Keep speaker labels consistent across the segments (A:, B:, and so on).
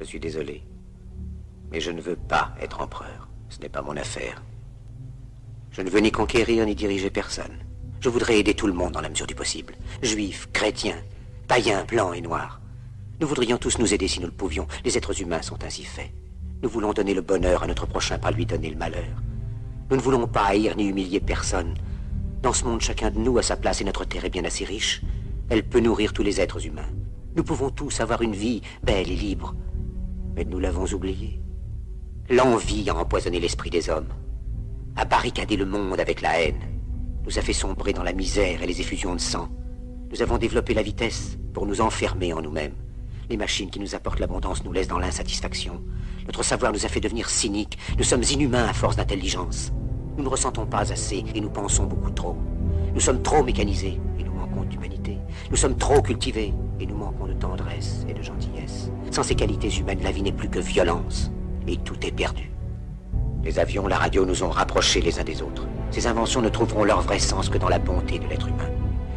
A: Je suis désolé. Mais je ne veux pas être empereur. Ce n'est pas mon affaire. Je ne veux ni conquérir ni diriger personne. Je voudrais aider tout le monde dans la mesure du possible. Juifs, chrétiens, païens, blancs et noirs. Nous voudrions tous nous aider si nous le pouvions. Les êtres humains sont ainsi faits. Nous voulons donner le bonheur à notre prochain, pas lui donner le malheur. Nous ne voulons pas haïr ni humilier personne. Dans ce monde, chacun de nous a sa place et notre terre est bien assez riche. Elle peut nourrir tous les êtres humains. Nous pouvons tous avoir une vie belle et libre. Mais nous l'avons oublié. L'envie a empoisonné l'esprit des hommes, a barricadé le monde avec la haine, nous a fait sombrer dans la misère et les effusions de sang. Nous avons développé la vitesse pour nous enfermer en nous-mêmes. Les machines qui nous apportent l'abondance nous laissent dans l'insatisfaction. Notre savoir nous a fait devenir cyniques. Nous sommes inhumains à force d'intelligence. Nous ne ressentons pas assez et nous pensons beaucoup trop. Nous sommes trop mécanisés et nous manquons d'humanité. Nous sommes trop cultivés et nous manquons de tendresse et de gentillesse. Sans ces qualités humaines, la vie n'est plus que violence. Et tout est perdu. Les avions, la radio nous ont rapprochés les uns des autres. Ces inventions ne trouveront leur vrai sens que dans la bonté de l'être humain,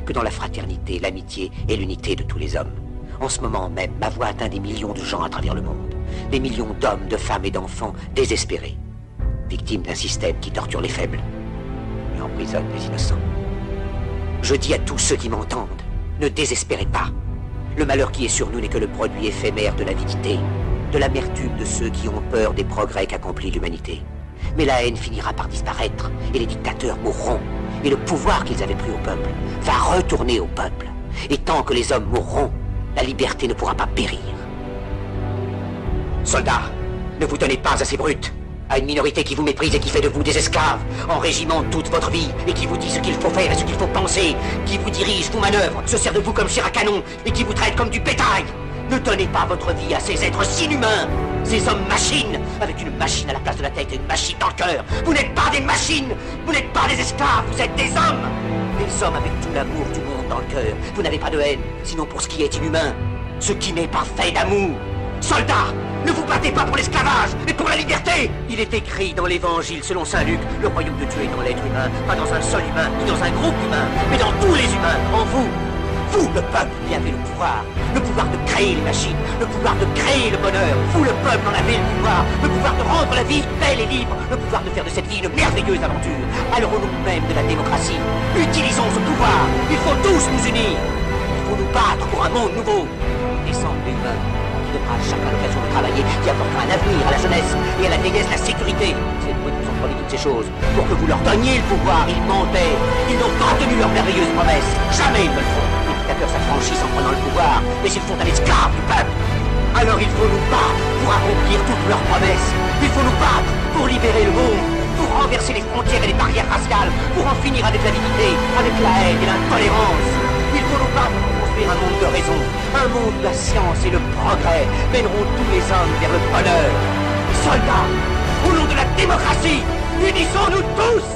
A: que dans la fraternité, l'amitié et l'unité de tous les hommes. En ce moment même, ma voix atteint des millions de gens à travers le monde. Des millions d'hommes, de femmes et d'enfants désespérés, victimes d'un système qui torture les faibles et emprisonne les innocents. Je dis à tous ceux qui m'entendent, ne désespérez pas. Le malheur qui est sur nous n'est que le produit éphémère de l'avidité, de l'amertume de ceux qui ont peur des progrès qu'accomplit l'humanité. Mais la haine finira par disparaître, et les dictateurs mourront, et le pouvoir qu'ils avaient pris au peuple va retourner au peuple. Et tant que les hommes mourront, la liberté ne pourra pas périr. Soldats, ne vous tenez pas à ces brutes, à une minorité qui vous méprise et qui fait de vous des esclaves, en régiment toute votre vie, et qui vous dit ce qu'il faut faire et ce qu'il faut penser, qui vous dirige, vous manœuvre, se sert de vous comme chair à canon, et qui vous traite comme du bétail. Ne donnez pas votre vie à ces êtres inhumains, ces hommes-machines, avec une machine à la place de la tête et une machine dans le cœur. Vous n'êtes pas des machines, vous n'êtes pas des esclaves, vous êtes des hommes. Des hommes avec tout l'amour du monde dans le cœur. Vous n'avez pas de haine, sinon pour ce qui est inhumain, ce qui n'est pas fait d'amour. Soldats, ne vous battez pas pour l'esclavage, mais pour la liberté. Il est écrit dans l'évangile selon saint Luc, le royaume de Dieu est dans l'être humain, pas dans un seul humain, ni dans un groupe humain, mais dans tous les humains, en vous. Vous, le peuple, qui avez le pouvoir de créer les machines, le pouvoir de créer le bonheur. Vous, le peuple, en avez le pouvoir de rendre la vie belle et libre, le pouvoir de faire de cette vie une merveilleuse aventure. Alors au nom même de la démocratie, utilisons ce pouvoir. Il faut tous nous unir. Il faut nous battre pour un monde nouveau. Descendre les humains, qui donnera à chacun l'occasion de travailler, qui apportera un avenir à la jeunesse et à la vieillesse la sécurité. C'est pour qu'ils nous ont promis toutes ces choses. Pour que vous leur donniez le pouvoir, ils mentaient. Ils n'ont pas tenu leurs merveilleuses promesses. Jamais ils ne le font. Les dictateurs s'affranchissent en prenant le pouvoir, mais ils font un esclave du peuple. Alors il faut nous battre pour accomplir toutes leurs promesses. Il faut nous battre pour libérer le monde, pour renverser les frontières et les barrières raciales, pour en finir avec l'avidité, avec la haine et l'intolérance. Il faut nous battre pour construire un monde de raison, un monde où la science et le progrès mèneront tous les hommes vers le bonheur. Soldats, au nom de la démocratie, unissons-nous tous!